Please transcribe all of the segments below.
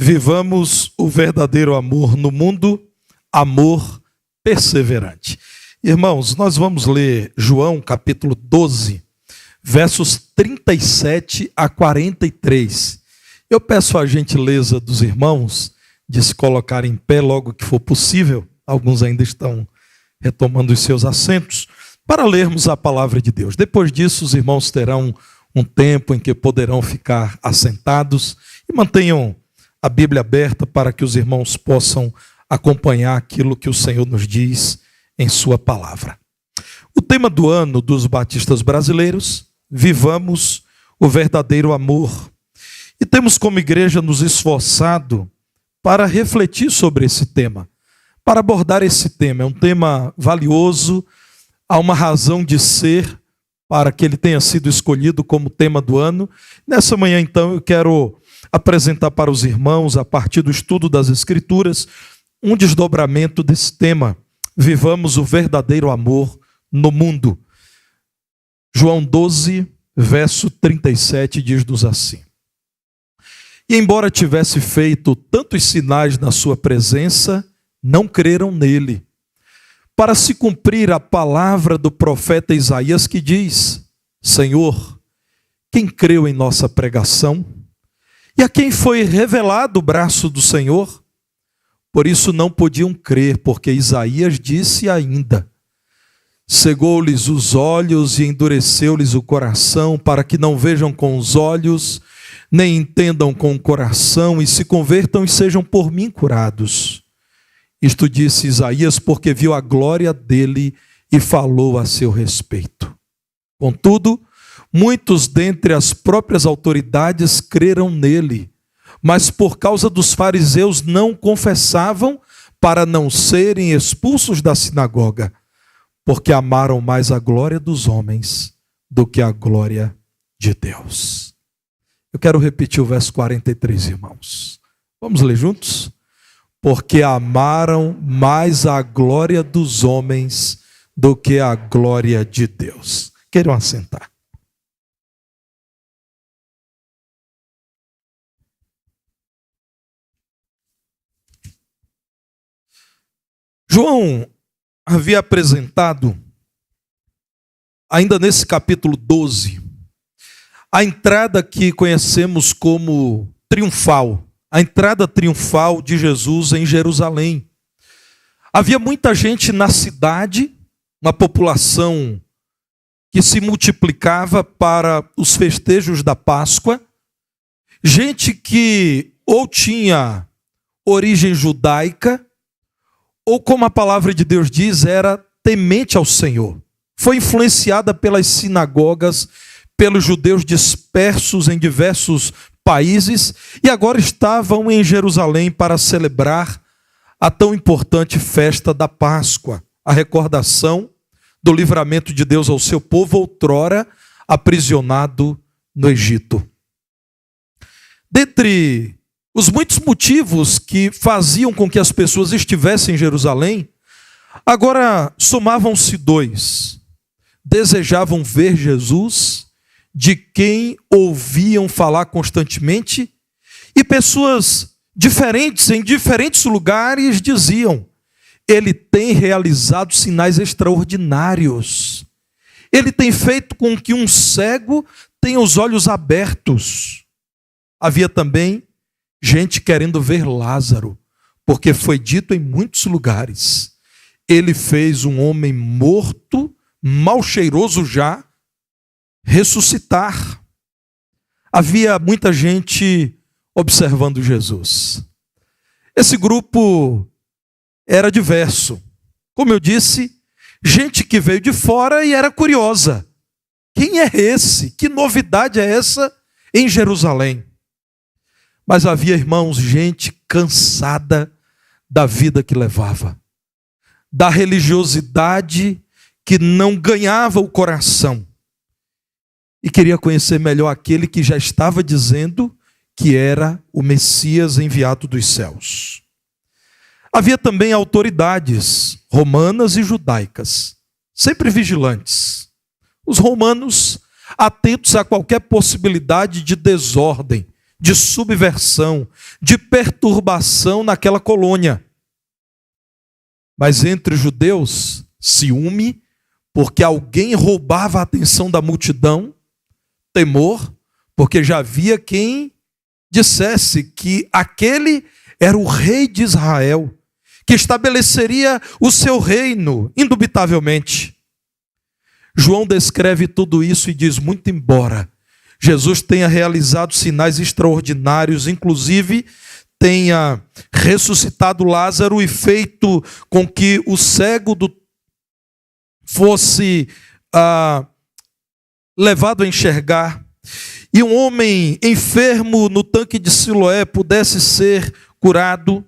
Vivamos o verdadeiro amor no mundo, amor perseverante. Irmãos, nós vamos ler João capítulo 12, versos 37 a 43. Eu peço a gentileza dos irmãos de se colocar em pé logo que for possível. Alguns ainda estão retomando os seus assentos, para lermos a palavra de Deus. Depois disso, os irmãos terão um tempo em que poderão ficar assentados e mantenham a Bíblia aberta para que os irmãos possam acompanhar aquilo que o Senhor nos diz em sua palavra. O tema do ano dos batistas brasileiros: vivamos o verdadeiro amor. E temos como igreja nos esforçado para refletir sobre esse tema, para abordar esse tema. É um tema valioso, há uma razão de ser para que ele tenha sido escolhido como tema do ano. Nessa manhã, então, eu quero apresentar para os irmãos, a partir do estudo das Escrituras, um desdobramento desse tema: vivamos o verdadeiro amor no mundo. João 12, verso 37 diz-nos assim: E embora tivesse feito tantos sinais na sua presença, não creram nele, para se cumprir a palavra do profeta Isaías, que diz: Senhor, quem creu em nossa pregação? E a quem foi revelado o braço do Senhor? Por isso não podiam crer, porque Isaías disse ainda: cegou-lhes os olhos e endureceu-lhes o coração, para que não vejam com os olhos, nem entendam com o coração, e se convertam e sejam por mim curados. Isto disse Isaías, porque viu a glória dele e falou a seu respeito. Contudo, muitos dentre as próprias autoridades creram nele, mas por causa dos fariseus não confessavam, para não serem expulsos da sinagoga, porque amaram mais a glória dos homens do que a glória de Deus. Eu quero repetir o verso 43, irmãos. Vamos ler juntos? Porque amaram mais a glória dos homens do que a glória de Deus. Queiram assentar. João havia apresentado, ainda nesse capítulo 12, a entrada que conhecemos como triunfal, a entrada triunfal de Jesus em Jerusalém. Havia muita gente na cidade, uma população que se multiplicava para os festejos da Páscoa, gente que ou tinha origem judaica, ou, como a palavra de Deus diz, era temente ao Senhor. Foi influenciada pelas sinagogas, pelos judeus dispersos em diversos países, e agora estavam em Jerusalém para celebrar a tão importante festa da Páscoa, a recordação do livramento de Deus ao seu povo, outrora aprisionado no Egito. Dentre os muitos motivos que faziam com que as pessoas estivessem em Jerusalém, agora somavam-se dois: desejavam ver Jesus, de quem ouviam falar constantemente, e pessoas diferentes, em diferentes lugares, diziam: ele tem realizado sinais extraordinários, ele tem feito com que um cego tenha os olhos abertos. Havia também gente querendo ver Lázaro, porque foi dito em muitos lugares: ele fez um homem morto, mal cheiroso já, ressuscitar. Havia muita gente observando Jesus. Esse grupo era diverso. Como eu disse, gente que veio de fora e era curiosa. Quem é esse? Que novidade é essa em Jerusalém? Mas havia, irmãos, gente cansada da vida que levava, da religiosidade que não ganhava o coração, e queria conhecer melhor aquele que já estava dizendo que era o Messias enviado dos céus. Havia também autoridades romanas e judaicas, sempre vigilantes. Os romanos, atentos a qualquer possibilidade de desordem, de subversão, de perturbação naquela colônia. Mas entre os judeus, ciúme, porque alguém roubava a atenção da multidão, temor, porque já havia quem dissesse que aquele era o rei de Israel, que estabeleceria o seu reino, indubitavelmente. João descreve tudo isso e diz: muito embora Jesus tenha realizado sinais extraordinários, inclusive tenha ressuscitado Lázaro e feito com que o cego fosse levado a enxergar, e um homem enfermo no tanque de Siloé pudesse ser curado,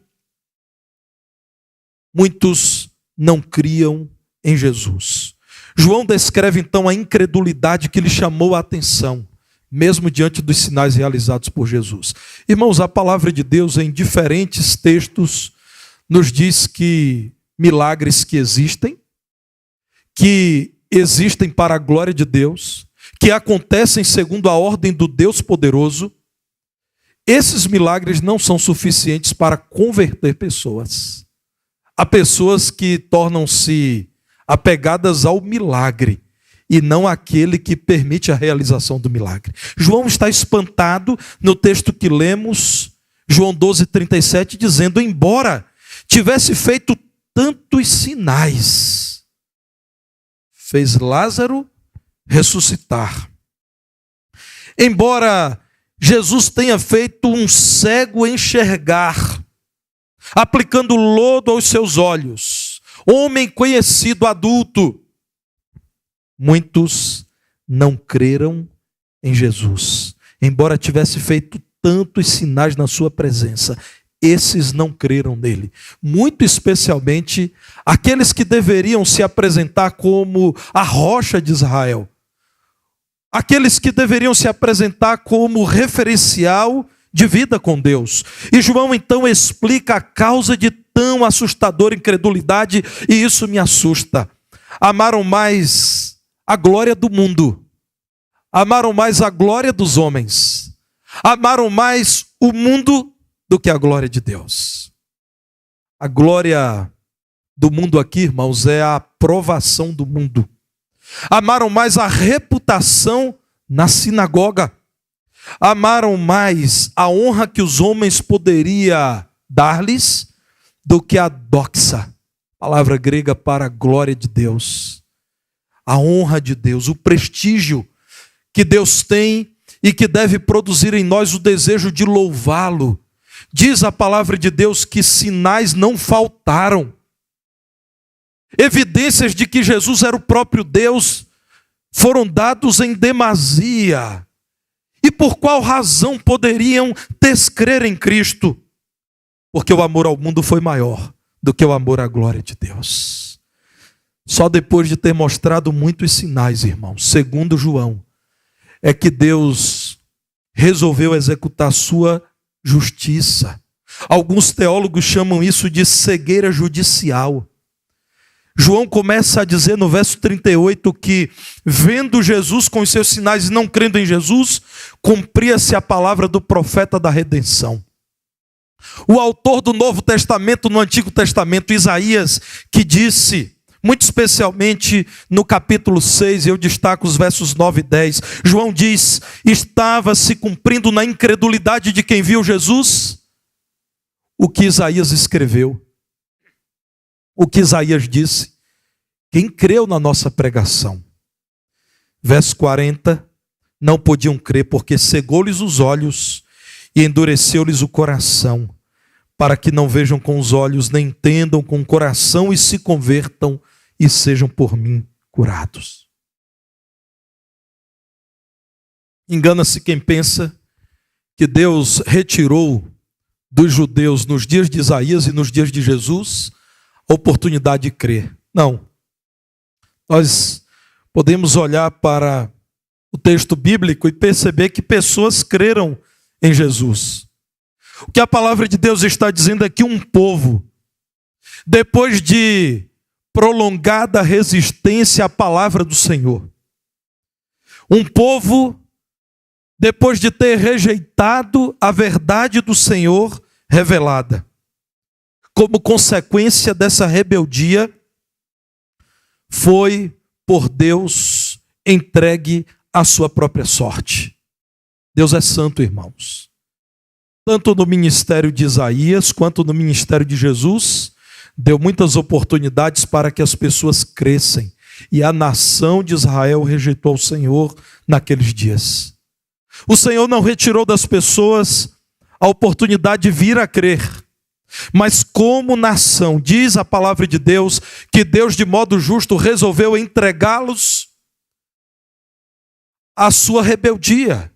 muitos não criam em Jesus. João descreve então a incredulidade que lhe chamou a atenção, mesmo diante dos sinais realizados por Jesus. Irmãos, a palavra de Deus em diferentes textos nos diz que milagres que existem para a glória de Deus, que acontecem segundo a ordem do Deus poderoso, esses milagres não são suficientes para converter pessoas. Há pessoas que tornam-se apegadas ao milagre e não àquele que permite a realização do milagre. João está espantado no texto que lemos, João 12:37, dizendo: embora tivesse feito tantos sinais, fez Lázaro ressuscitar. Embora Jesus tenha feito um cego enxergar, aplicando lodo aos seus olhos, homem conhecido adulto, muitos não creram em Jesus. Embora tivesse feito tantos sinais na sua presença, esses não creram nele. Muito especialmente aqueles que deveriam se apresentar como a rocha de Israel. Aqueles que deveriam se apresentar como referencial de vida com Deus. E João então explica a causa de tão assustadora incredulidade, e isso me assusta. Amaram mais a glória do mundo, amaram mais a glória dos homens, amaram mais o mundo do que a glória de Deus. A glória do mundo aqui, irmãos, é a aprovação do mundo. Amaram mais a reputação na sinagoga. Amaram mais a honra que os homens poderiam dar-lhes do que a doxa, palavra grega para a glória de Deus. A honra de Deus, o prestígio que Deus tem e que deve produzir em nós o desejo de louvá-lo. Diz a palavra de Deus que sinais não faltaram. Evidências de que Jesus era o próprio Deus foram dados em demasia. E por qual razão poderiam descrer em Cristo? Porque o amor ao mundo foi maior do que o amor à glória de Deus. Só depois de ter mostrado muitos sinais, irmãos, segundo João, é que Deus resolveu executar sua justiça. Alguns teólogos chamam isso de cegueira judicial. João começa a dizer no verso 38 que, vendo Jesus com os seus sinais e não crendo em Jesus, cumpria-se a palavra do profeta da redenção. O autor do Novo Testamento, no Antigo Testamento, Isaías, que disse, muito especialmente no capítulo 6, eu destaco os versos 9 e 10, João diz: estava se cumprindo na incredulidade de quem viu Jesus o que Isaías escreveu. O que Isaías disse: quem creu na nossa pregação? Verso 40, não podiam crer porque cegou-lhes os olhos e endureceu-lhes o coração, para que não vejam com os olhos, nem entendam com o coração e se convertam e sejam por mim curados. Engana-se quem pensa que Deus retirou dos judeus nos dias de Isaías e nos dias de Jesus a oportunidade de crer. Não. Nós podemos olhar para o texto bíblico e perceber que pessoas creram em Jesus. O que a palavra de Deus está dizendo é que um povo, depois de prolongada resistência à palavra do Senhor, um povo depois de ter rejeitado a verdade do Senhor revelada. Como consequência dessa rebeldia, foi por Deus entregue à sua própria sorte. Deus é santo, irmãos. Tanto no ministério de Isaías quanto no ministério de Jesus, deu muitas oportunidades para que as pessoas crescem. E a nação de Israel rejeitou o Senhor naqueles dias. O Senhor não retirou das pessoas a oportunidade de vir a crer. Mas como nação, diz a palavra de Deus, que Deus de modo justo resolveu entregá-los à sua rebeldia.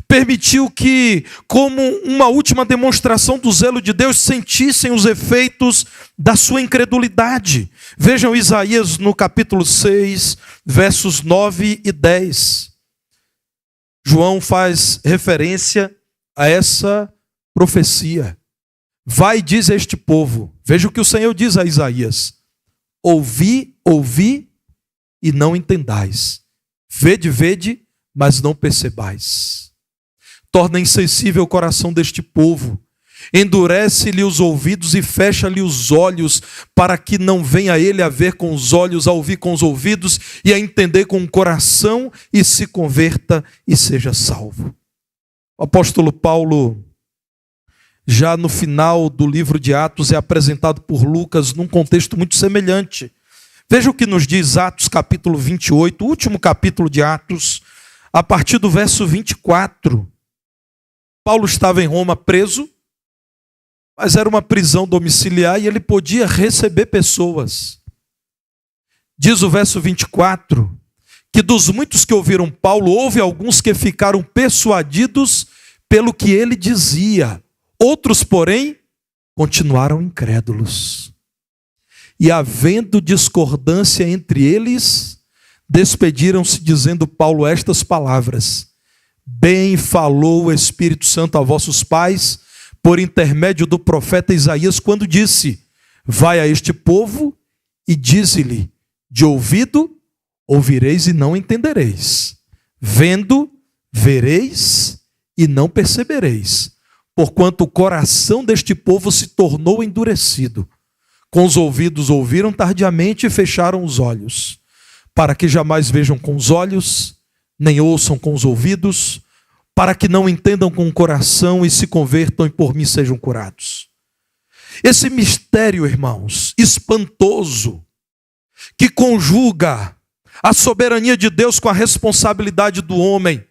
Permitiu que, como uma última demonstração do zelo de Deus, sentissem os efeitos da sua incredulidade. Vejam Isaías no capítulo 6, versos 9 e 10. João faz referência a essa profecia. Vai, diz a este povo, veja o que o Senhor diz a Isaías: ouvi, ouvi e não entendais. Vede, vede, mas não percebais. Torna insensível o coração deste povo, endurece-lhe os ouvidos e fecha-lhe os olhos, para que não venha ele a ver com os olhos, a ouvir com os ouvidos e a entender com o coração e se converta e seja salvo. O apóstolo Paulo, já no final do livro de Atos, é apresentado por Lucas num contexto muito semelhante. Veja o que nos diz Atos capítulo 28, o último capítulo de Atos, a partir do verso 24. Paulo estava em Roma preso, mas era uma prisão domiciliar e ele podia receber pessoas. Diz o verso 24, que dos muitos que ouviram Paulo, houve alguns que ficaram persuadidos pelo que ele dizia. Outros, porém, continuaram incrédulos. E havendo discordância entre eles, despediram-se dizendo Paulo estas palavras: bem falou o Espírito Santo a vossos pais, por intermédio do profeta Isaías, quando disse: vai a este povo e dize-lhe, de ouvido ouvireis e não entendereis, vendo vereis e não percebereis, porquanto o coração deste povo se tornou endurecido. Com os ouvidos ouviram tardiamente e fecharam os olhos, para que jamais vejam com os olhos, nem ouçam com os ouvidos, para que não entendam com o coração e se convertam e por mim sejam curados. Esse mistério, irmãos, espantoso, que conjuga a soberania de Deus com a responsabilidade do homem,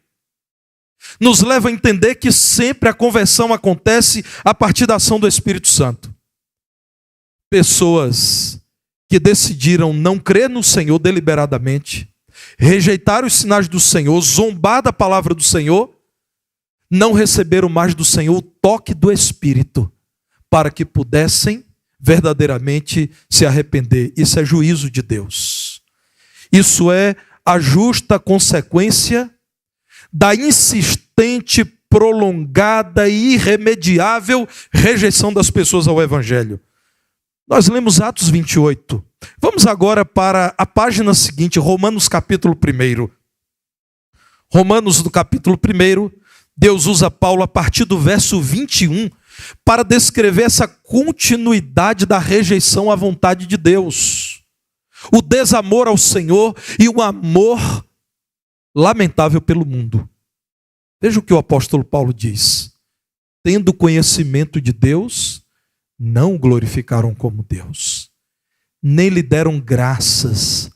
nos leva a entender que sempre a conversão acontece a partir da ação do Espírito Santo. Pessoas que decidiram não crer no Senhor deliberadamente, rejeitar os sinais do Senhor, zombar da palavra do Senhor, não receberam mais do Senhor o toque do Espírito, para que pudessem verdadeiramente se arrepender. Isso é juízo de Deus. Isso é a justa consequência da insistente, prolongada e irremediável rejeição das pessoas ao Evangelho. Nós lemos Atos 28. Vamos agora para a página seguinte, Romanos capítulo 1. Romanos do capítulo 1, Deus usa Paulo a partir do verso 21 para descrever essa continuidade da rejeição à vontade de Deus. O desamor ao Senhor e o amor lamentável pelo mundo. Veja o que o apóstolo Paulo diz: tendo conhecimento de Deus, não o glorificaram como Deus, nem lhe deram graças,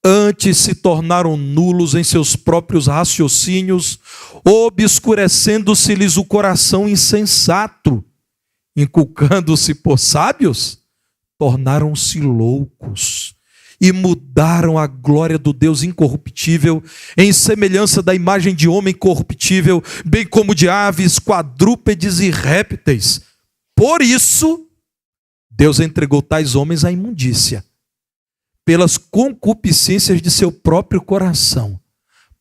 antes se tornaram nulos em seus próprios raciocínios, obscurecendo-se-lhes o coração insensato, inculcando-se por sábios, tornaram-se loucos e mudaram a glória do Deus incorruptível em semelhança da imagem de homem corruptível, bem como de aves, quadrúpedes e répteis. Por isso, Deus entregou tais homens à imundícia, pelas concupiscências de seu próprio coração,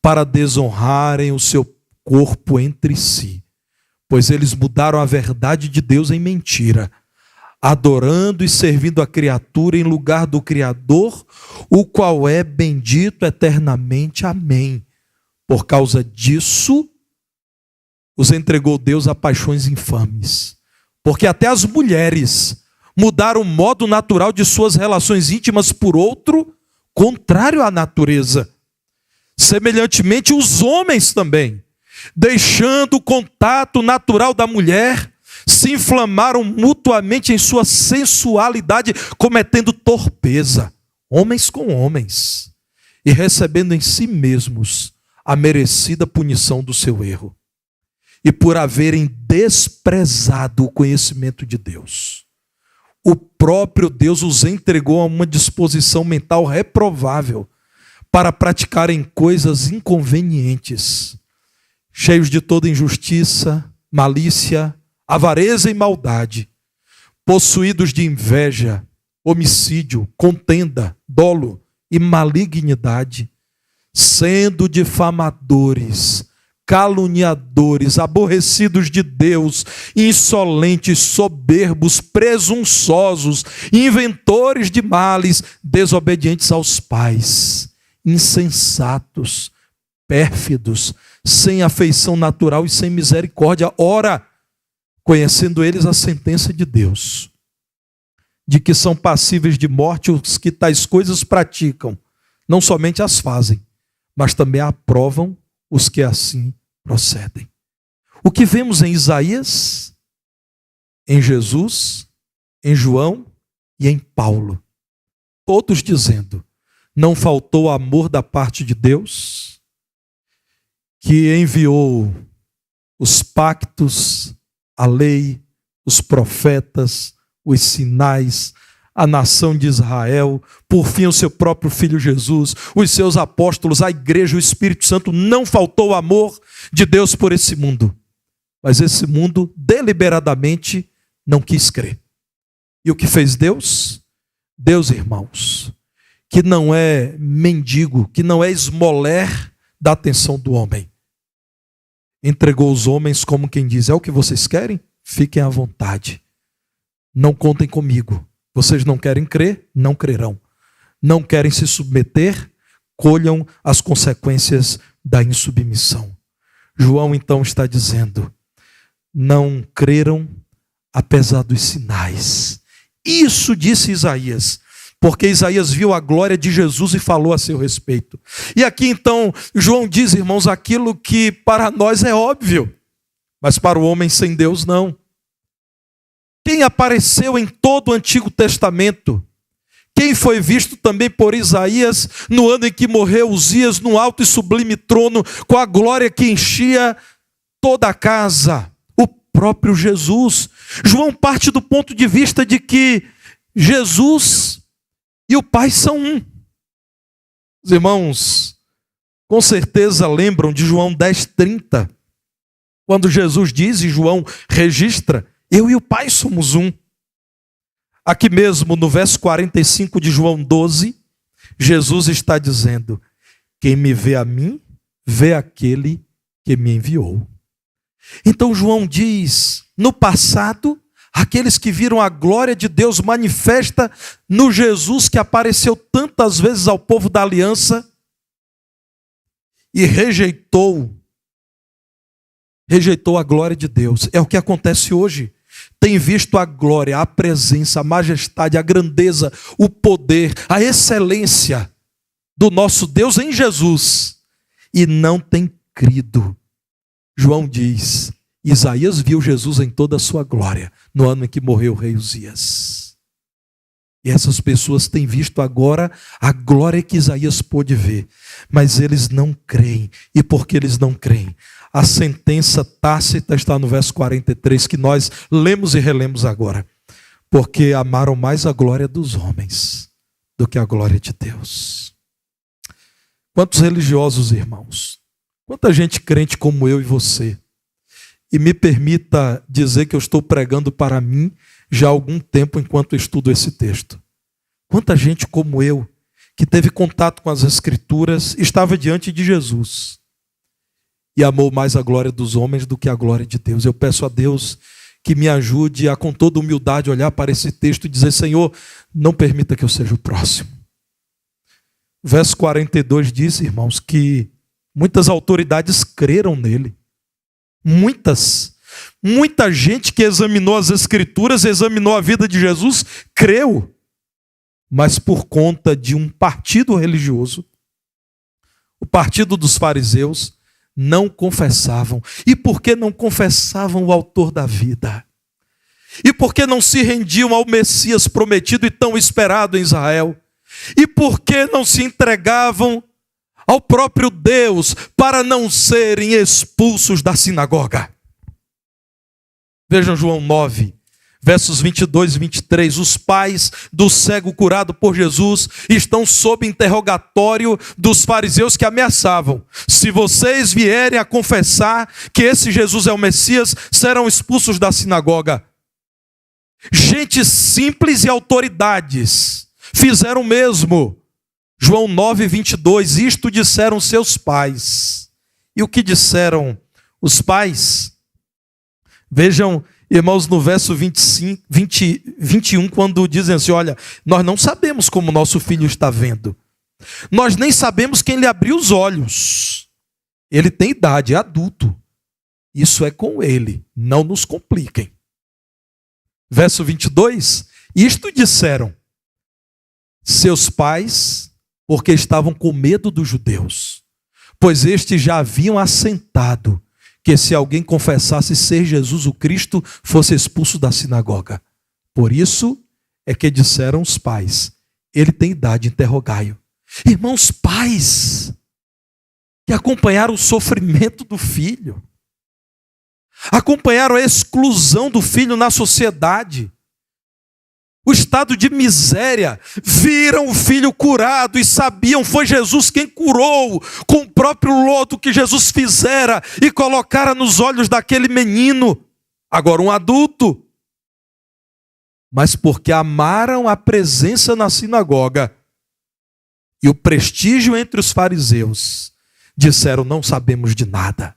para desonrarem o seu corpo entre si. Pois eles mudaram a verdade de Deus em mentira, adorando e servindo a criatura em lugar do Criador, o qual é bendito eternamente. Amém. Por causa disso, os entregou Deus a paixões infames, porque até as mulheres mudaram o modo natural de suas relações íntimas por outro, contrário à natureza. Semelhantemente, os homens também, deixando o contato natural da mulher, se inflamaram mutuamente em sua sensualidade, cometendo torpeza, homens com homens, e recebendo em si mesmos a merecida punição do seu erro. E por haverem desprezado o conhecimento de Deus, o próprio Deus os entregou a uma disposição mental reprovável para praticarem coisas inconvenientes, cheios de toda injustiça, malícia, avareza e maldade, possuídos de inveja, homicídio, contenda, dolo e malignidade, sendo difamadores, caluniadores, aborrecidos de Deus, insolentes, soberbos, presunçosos, inventores de males, desobedientes aos pais, insensatos, pérfidos, sem afeição natural e sem misericórdia. Ora, conhecendo eles a sentença de Deus, de que são passíveis de morte os que tais coisas praticam, não somente as fazem, mas também aprovam os que assim procedem. O que vemos em Isaías, em Jesus, em João e em Paulo, todos dizendo: não faltou amor da parte de Deus, que enviou os pactos, a lei, os profetas, os sinais, a nação de Israel, por fim o seu próprio Filho Jesus, os seus apóstolos, a igreja, o Espírito Santo. Não faltou o amor de Deus por esse mundo, mas esse mundo deliberadamente não quis crer. E o que fez Deus? Deus, irmãos, que não é mendigo, que não é esmoler da atenção do homem, entregou os homens como quem diz: é o que vocês querem? Fiquem à vontade, não contem comigo. Vocês não querem crer? Não crerão. Não querem se submeter? Colham as consequências da insubmissão. João então está dizendo: não creram apesar dos sinais. Isso disse Isaías, porque Isaías viu a glória de Jesus e falou a seu respeito. E aqui então João diz, irmãos, aquilo que para nós é óbvio, mas para o homem sem Deus não. Quem apareceu em todo o Antigo Testamento, quem foi visto também por Isaías no ano em que morreu Uzias, no alto e sublime trono, com a glória que enchia toda a casa? O próprio Jesus. João parte do ponto de vista de que Jesus e o Pai são um. Os irmãos, com certeza lembram de João 10:30, quando Jesus diz, e João registra: eu e o Pai somos um. Aqui mesmo no verso 45 de João 12, Jesus está dizendo: quem me vê a mim, vê aquele que me enviou. Então João diz, no passado, aqueles que viram a glória de Deus manifesta no Jesus que apareceu tantas vezes ao povo da aliança e rejeitou a glória de Deus. É o que acontece hoje. Tem visto a glória, a presença, a majestade, a grandeza, o poder, a excelência do nosso Deus em Jesus e não tem crido. João diz: Isaías viu Jesus em toda a sua glória no ano em que morreu o rei Uzias. E essas pessoas têm visto agora a glória que Isaías pôde ver, mas eles não creem. E porque eles não creem, a sentença tácita está no verso 43, que nós lemos e relemos agora. Porque amaram mais a glória dos homens do que a glória de Deus. Quantos religiosos, irmãos, quanta gente crente como eu e você. E me permita dizer que eu estou pregando para mim já há algum tempo enquanto estudo esse texto. Quanta gente como eu, que teve contato com as Escrituras, estava diante de Jesus e amou mais a glória dos homens do que a glória de Deus. Eu peço a Deus que me ajude a, com toda humildade, olhar para esse texto e dizer: Senhor, não permita que eu seja o próximo. Verso 42 diz, irmãos, que muitas autoridades creram nele. Muita gente que examinou as Escrituras, examinou a vida de Jesus, creu. Mas por conta de um partido religioso, o partido dos fariseus, não confessavam. E por que não confessavam o autor da vida? E por que não se rendiam ao Messias prometido e tão esperado em Israel? E por que não se entregavam ao próprio Deus para não serem expulsos da sinagoga? Vejam João 9, versos 22 e 23. Os pais do cego curado por Jesus estão sob interrogatório dos fariseus que ameaçavam: se vocês vierem a confessar que esse Jesus é o Messias, serão expulsos da sinagoga. Gente simples e autoridades fizeram o mesmo. João 9, 22. Isto disseram seus pais. E o que disseram os pais? Vejam, irmãos, no verso 21, quando dizem assim: olha, nós não sabemos como nosso filho está vendo. Nós nem sabemos quem lhe abriu os olhos. Ele tem idade, é adulto. Isso é com ele, não nos compliquem. Verso 22, isto disseram seus pais, porque estavam com medo dos judeus, pois estes já haviam assentado que se alguém confessasse ser Jesus o Cristo, fosse expulso da sinagoga. Por isso é que disseram os pais: ele tem idade, interrogai-o. Irmãos, pais que acompanharam o sofrimento do filho, acompanharam a exclusão do filho na sociedade, o estado de miséria, viram o filho curado e sabiam, foi Jesus quem curou, com o próprio lodo que Jesus fizera e colocara nos olhos daquele menino, agora um adulto. Mas porque amaram a presença na sinagoga e o prestígio entre os fariseus, disseram: não sabemos de nada.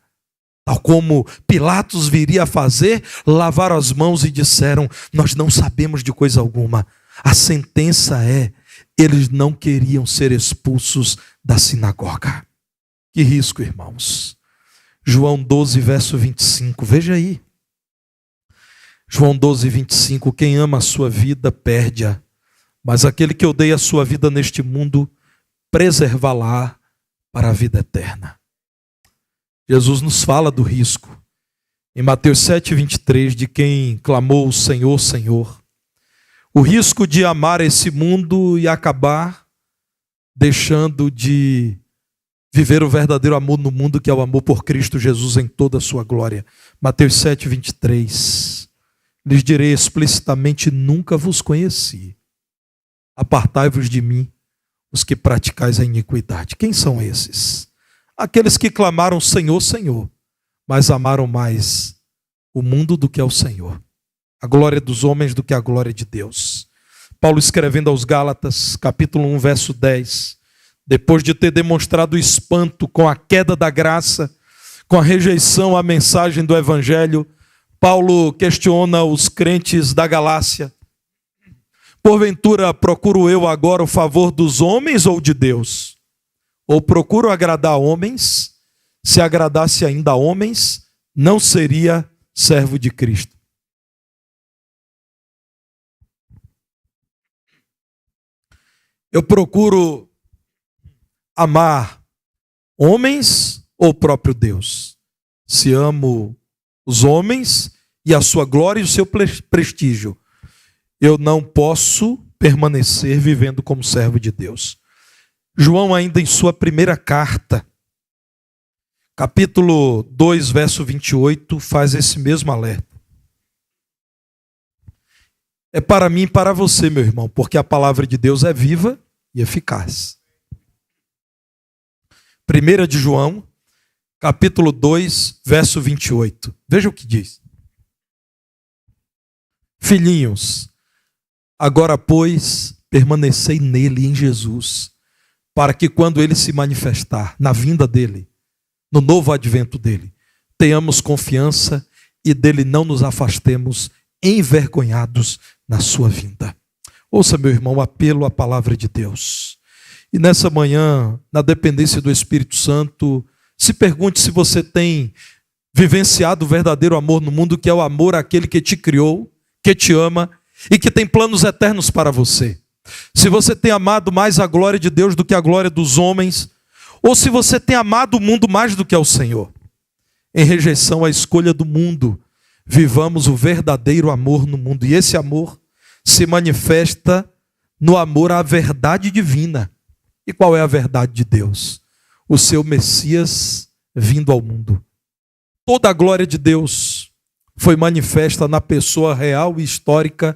Tal como Pilatos viria a fazer, lavaram as mãos e disseram: nós não sabemos de coisa alguma. A sentença é: eles não queriam ser expulsos da sinagoga. Que risco, irmãos. João 12, verso 25, veja aí. João 12, 25, quem ama a sua vida, perde-a. Mas aquele que odeia a sua vida neste mundo, preservá-la para a vida eterna. Jesus nos fala do risco. Em Mateus 7, 23, de quem clamou: Senhor, Senhor. O risco de amar esse mundo e acabar deixando de viver o verdadeiro amor no mundo, que é o amor por Cristo Jesus em toda a sua glória. Mateus 7, 23. Lhes direi explicitamente: nunca vos conheci. Apartai-vos de mim, os que praticais a iniquidade. Quem são esses? Aqueles que clamaram: Senhor, Senhor, mas amaram mais o mundo do que ao Senhor, a glória dos homens do que a glória de Deus. Paulo, escrevendo aos Gálatas, capítulo 1, verso 10, depois de ter demonstrado o espanto com a queda da graça, com a rejeição à mensagem do Evangelho, Paulo questiona os crentes da Galácia: porventura procuro eu agora o favor dos homens ou de Deus? Ou procuro agradar homens? Se agradasse ainda a homens, não seria servo de Cristo. Eu procuro amar homens ou o próprio Deus? Se amo os homens e a sua glória e o seu prestígio, eu não posso permanecer vivendo como servo de Deus. João, ainda em sua primeira carta, capítulo 2, verso 28, faz esse mesmo alerta. É para mim e para você, meu irmão, porque a palavra de Deus é viva e eficaz. 1 de João, capítulo 2, verso 28. Veja o que diz. Filhinhos, agora, pois, permanecei nele, em Jesus, para que quando ele se manifestar, na vinda dele, no novo advento dele, tenhamos confiança e dele não nos afastemos envergonhados na sua vinda. Ouça, meu irmão, o apelo à palavra de Deus. E nessa manhã, na dependência do Espírito Santo, se pergunte se você tem vivenciado o verdadeiro amor no mundo, que é o amor àquele que te criou, que te ama e que tem planos eternos para você. Se você tem amado mais a glória de Deus do que a glória dos homens, ou se você tem amado o mundo mais do que ao Senhor, em rejeição à escolha do mundo, vivamos o verdadeiro amor no mundo. E esse amor se manifesta no amor à verdade divina. E qual é a verdade de Deus? O seu Messias vindo ao mundo. Toda a glória de Deus foi manifesta na pessoa real e histórica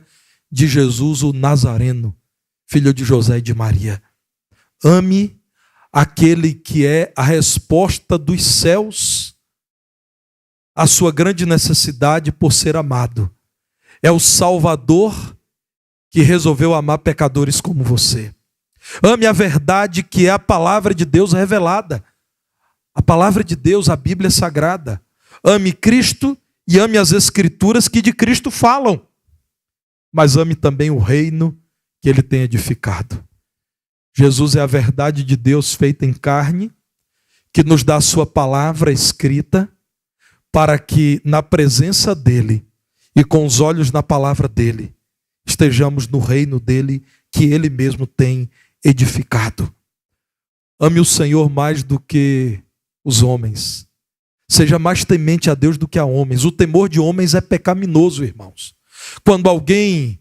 de Jesus, o Nazareno, filho de José e de Maria. Ame aquele que é a resposta dos céus à sua grande necessidade por ser amado. É o Salvador que resolveu amar pecadores como você. Ame a verdade que é a palavra de Deus revelada. A palavra de Deus, a Bíblia Sagrada. Ame Cristo e ame as Escrituras que de Cristo falam. Mas ame também o reino que Ele tem edificado. Jesus é a verdade de Deus feita em carne, que nos dá a sua palavra escrita, para que na presença dEle e com os olhos na palavra dEle, estejamos no reino dEle que Ele mesmo tem edificado. Ame o Senhor mais do que os homens. Seja mais temente a Deus do que a homens. O temor de homens é pecaminoso, irmãos. Quando alguém,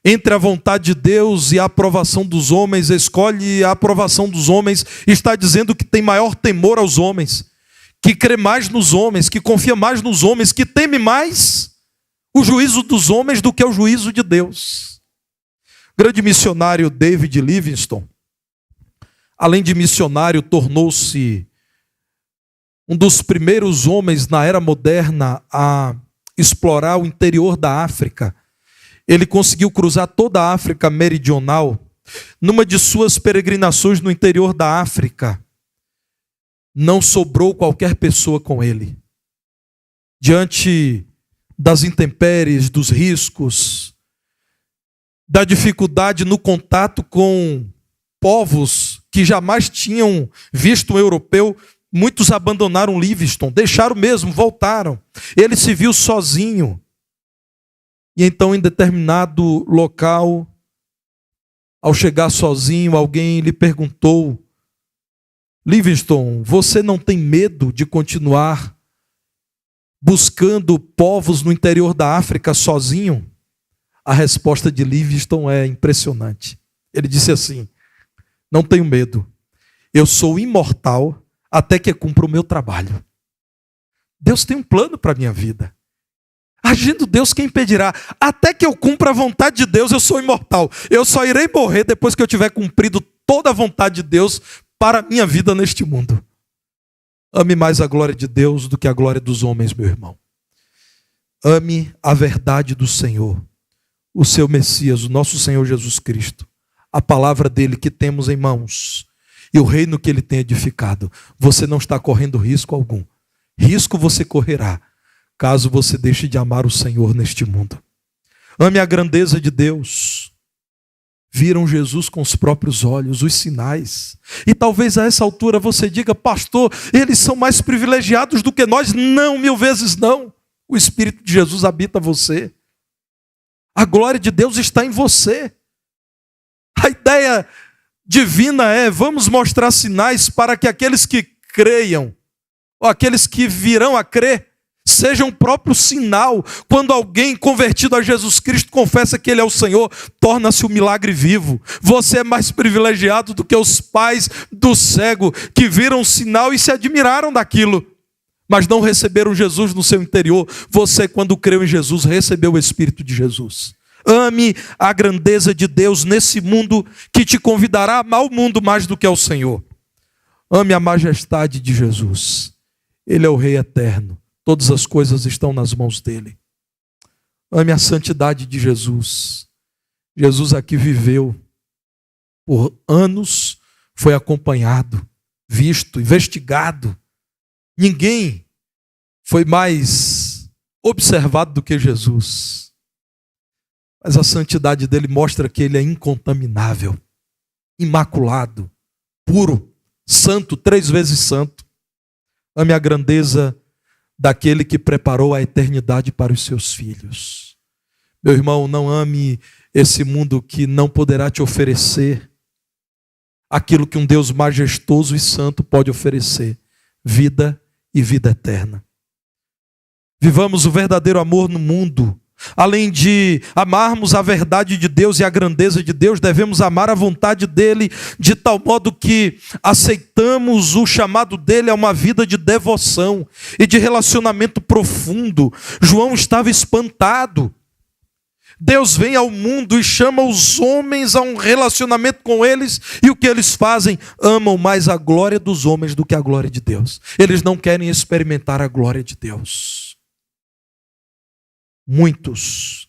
entre a vontade de Deus e a aprovação dos homens, escolhe a aprovação dos homens, está dizendo que tem maior temor aos homens, que crê mais nos homens, que confia mais nos homens, que teme mais o juízo dos homens do que o juízo de Deus. O grande missionário David Livingstone, além de missionário, tornou-se um dos primeiros homens na era moderna a explorar o interior da África. Ele conseguiu cruzar toda a África meridional. Numa de suas peregrinações no interior da África, não sobrou qualquer pessoa com ele. Diante das intempéries, dos riscos, da dificuldade no contato com povos que jamais tinham visto um europeu, muitos abandonaram Livingstone, deixaram mesmo, voltaram. Ele se viu sozinho. E então, em determinado local, ao chegar sozinho, alguém lhe perguntou: Livingstone, você não tem medo de continuar buscando povos no interior da África sozinho? A resposta de Livingstone é impressionante. Ele disse assim: não tenho medo. Eu sou imortal até que cumpra o meu trabalho. Deus tem um plano para a minha vida. Agindo Deus, quem impedirá? Até que eu cumpra a vontade de Deus, eu sou imortal. Eu só irei morrer depois que eu tiver cumprido toda a vontade de Deus para a minha vida neste mundo. Ame mais a glória de Deus do que a glória dos homens, meu irmão. Ame a verdade do Senhor, o seu Messias, o nosso Senhor Jesus Cristo, a palavra dele que temos em mãos e o reino que ele tem edificado. Você não está correndo risco algum. Risco você correrá caso você deixe de amar o Senhor neste mundo. Ame a grandeza de Deus. Viram Jesus com os próprios olhos, os sinais. E talvez a essa altura você diga: pastor, eles são mais privilegiados do que nós. Não, 1000 vezes não. O Espírito de Jesus habita você. A glória de Deus está em você. A ideia divina é: vamos mostrar sinais para que aqueles que creiam, ou aqueles que virão a crer, seja um próprio sinal. Quando alguém convertido a Jesus Cristo confessa que Ele é o Senhor, torna-se um milagre vivo. Você é mais privilegiado do que os pais do cego, que viram o sinal e se admiraram daquilo, mas não receberam Jesus no seu interior. Você, quando creu em Jesus, recebeu o Espírito de Jesus. Ame a grandeza de Deus nesse mundo que te convidará a amar o mundo mais do que ao Senhor. Ame a majestade de Jesus. Ele é o Rei eterno. Todas as coisas estão nas mãos dele. Ame a santidade de Jesus. Jesus aqui viveu por anos, foi acompanhado, visto, investigado. Ninguém foi mais observado do que Jesus. Mas a santidade dele mostra que ele é incontaminável, imaculado, puro, santo, 3 vezes santo. Ame a grandeza daquele que preparou a eternidade para os seus filhos. Meu irmão, não ame esse mundo que não poderá te oferecer aquilo que um Deus majestoso e santo pode oferecer: vida e vida eterna. Vivamos o verdadeiro amor no mundo. Além de amarmos a verdade de Deus e a grandeza de Deus, devemos amar a vontade dele de tal modo que aceitamos o chamado dele a uma vida de devoção e de relacionamento profundo. João estava espantado. Deus vem ao mundo e chama os homens a um relacionamento com eles, e o que eles fazem? Amam mais a glória dos homens do que a glória de Deus. Eles não querem experimentar a glória de Deus. Muitos,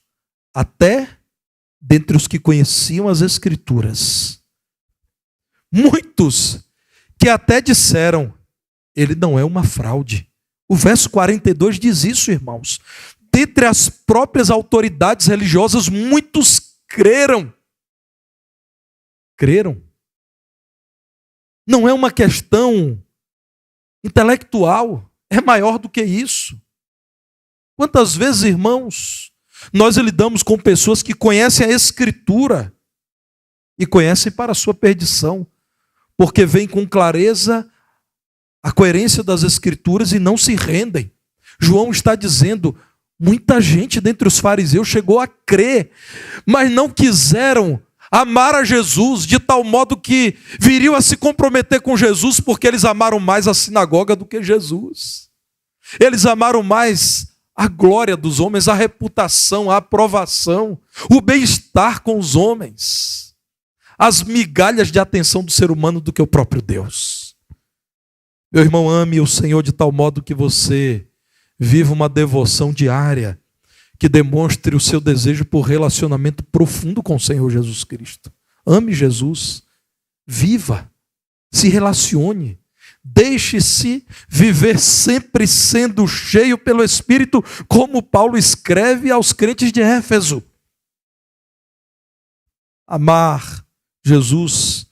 até dentre os que conheciam as Escrituras, muitos que até disseram: ele não é uma fraude. O verso 42 diz isso, irmãos. Dentre as próprias autoridades religiosas, muitos creram. Creram. Não é uma questão intelectual, é maior do que isso. Quantas vezes, irmãos, nós lidamos com pessoas que conhecem a Escritura e conhecem para a sua perdição, porque veem com clareza a coerência das Escrituras e não se rendem. João está dizendo: muita gente dentre os fariseus chegou a crer, mas não quiseram amar a Jesus de tal modo que viriam a se comprometer com Jesus, porque eles amaram mais a sinagoga do que Jesus. Eles amaram mais a glória dos homens, a reputação, a aprovação, o bem-estar com os homens, as migalhas de atenção do ser humano do que o próprio Deus. Meu irmão, ame o Senhor de tal modo que você viva uma devoção diária que demonstre o seu desejo por relacionamento profundo com o Senhor Jesus Cristo. Ame Jesus, viva, se relacione, deixe-se viver sempre sendo cheio pelo Espírito, como Paulo escreve aos crentes de Éfeso. Amar Jesus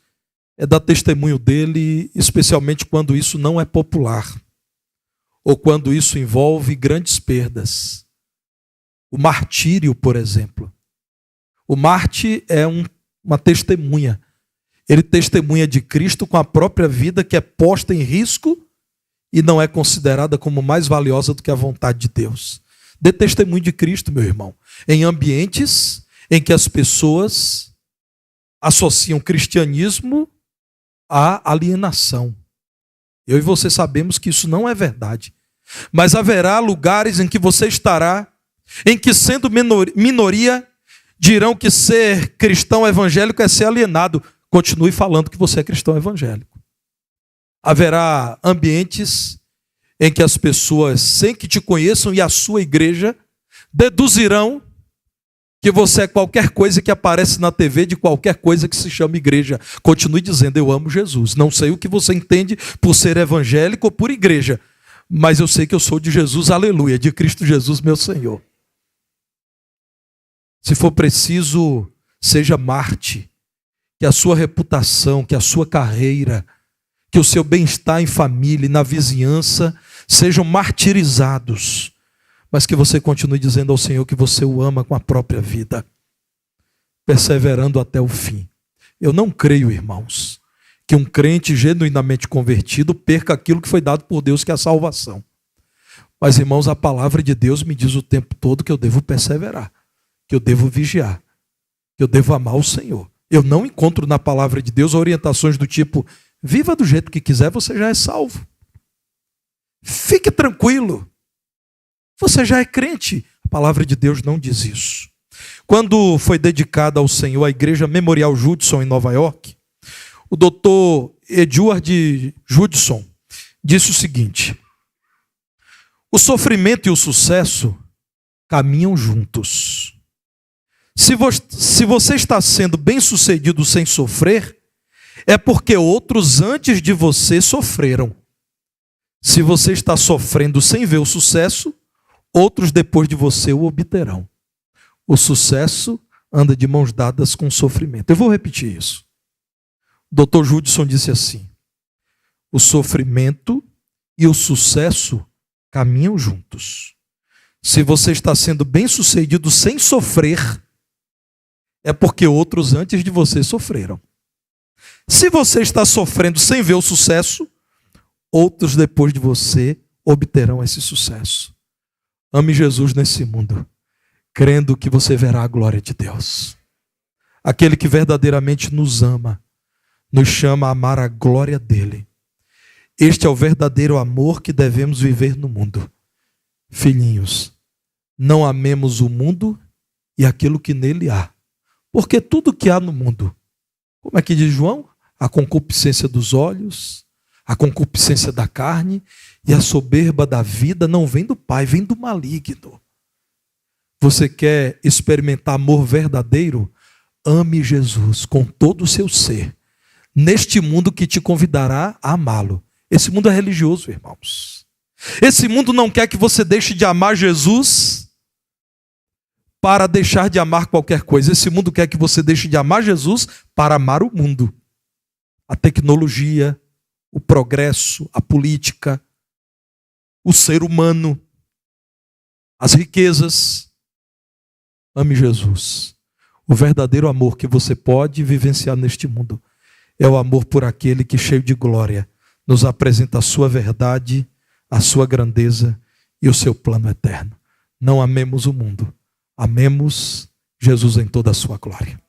é dar testemunho dele, especialmente quando isso não é popular, ou quando isso envolve grandes perdas. O martírio, por exemplo. O mártir é uma testemunha. Ele testemunha de Cristo com a própria vida, que é posta em risco e não é considerada como mais valiosa do que a vontade de Deus. Dê testemunho de Cristo, meu irmão, em ambientes em que as pessoas associam cristianismo à alienação. Eu e você sabemos que isso não é verdade. Mas haverá lugares em que você estará, em que, sendo minoria, dirão que ser cristão evangélico é ser alienado. Continue falando que você é cristão evangélico. Haverá ambientes em que as pessoas, sem que te conheçam e a sua igreja, deduzirão que você é qualquer coisa que aparece na TV de qualquer coisa que se chama igreja. Continue dizendo: eu amo Jesus. Não sei o que você entende por ser evangélico ou por igreja, mas eu sei que eu sou de Jesus, aleluia, de Cristo Jesus, meu Senhor. Se for preciso, seja mártir, que a sua reputação, que a sua carreira, que o seu bem-estar em família e na vizinhança sejam martirizados, mas que você continue dizendo ao Senhor que você o ama com a própria vida, perseverando até o fim. Eu não creio, irmãos, que um crente genuinamente convertido perca aquilo que foi dado por Deus, que é a salvação. Mas, irmãos, a palavra de Deus me diz o tempo todo que eu devo perseverar, que eu devo vigiar, que eu devo amar o Senhor. Eu não encontro na palavra de Deus orientações do tipo: viva do jeito que quiser, você já é salvo. Fique tranquilo, você já é crente. A palavra de Deus não diz isso. Quando foi dedicada ao Senhor a Igreja Memorial Judson em Nova York, o doutor Edward Judson disse o seguinte: o sofrimento e o sucesso caminham juntos. Se você está sendo bem-sucedido sem sofrer, é porque outros antes de você sofreram. Se você está sofrendo sem ver o sucesso, outros depois de você o obterão. O sucesso anda de mãos dadas com o sofrimento. Eu vou repetir isso. O Dr. Judson disse assim: o sofrimento e o sucesso caminham juntos. Se você está sendo bem-sucedido sem sofrer, é porque outros antes de você sofreram. Se você está sofrendo sem ver o sucesso, outros depois de você obterão esse sucesso. Ame Jesus nesse mundo, crendo que você verá a glória de Deus. Aquele que verdadeiramente nos ama, nos chama a amar a glória dele. Este é o verdadeiro amor que devemos viver no mundo. Filhinhos, não amemos o mundo e aquilo que nele há. Porque tudo que há no mundo, como é que diz João? A concupiscência dos olhos, a concupiscência da carne e a soberba da vida não vem do Pai, vem do maligno. Você quer experimentar amor verdadeiro? Ame Jesus com todo o seu ser, neste mundo que te convidará a amá-lo. Esse mundo é religioso, irmãos. Esse mundo não quer que você deixe de amar Jesus para deixar de amar qualquer coisa. Esse mundo quer que você deixe de amar Jesus para amar o mundo. A tecnologia, o progresso, a política, o ser humano, as riquezas. Ame Jesus. O verdadeiro amor que você pode vivenciar neste mundo é o amor por aquele que, cheio de glória, nos apresenta a sua verdade, a sua grandeza e o seu plano eterno. Não amemos o mundo, amemos Jesus em toda a sua glória.